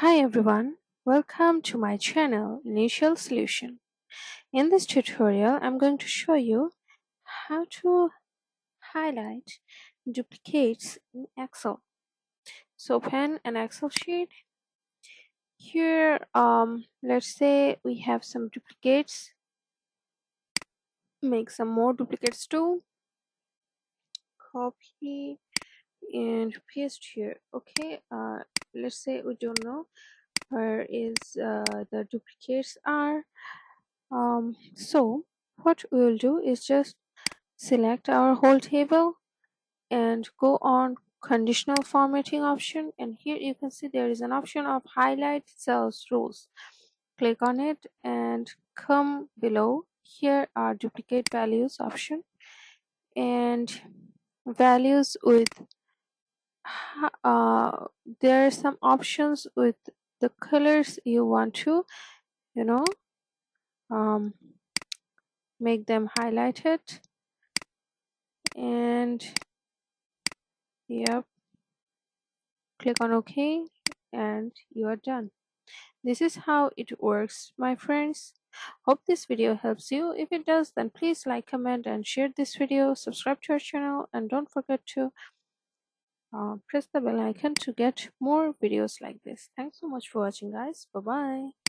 Hi everyone, welcome to my channel Initial Solution. In this tutorial, I'm going to show you how to highlight duplicates in Excel. So open an Excel sheet. Here, let's say we have some duplicates. Make some more duplicates too. Copy and paste here. Okay, let's say we don't know where is the duplicates are. So what we will do is just select our whole table and go on conditional formatting option, and here you can see there is an option of highlight cells rules. Click on it and come below. Here are duplicate values option and values with there are some options with the colors you want to you know um, make them highlighted. And yep, click on OK and you are done. This is how it works, my friends. Hope this video helps you. If it does, then please like, comment and share this video. Subscribe to our channel and don't forget to press the bell icon to get more videos like this. Thanks so much for watching, guys. Bye bye.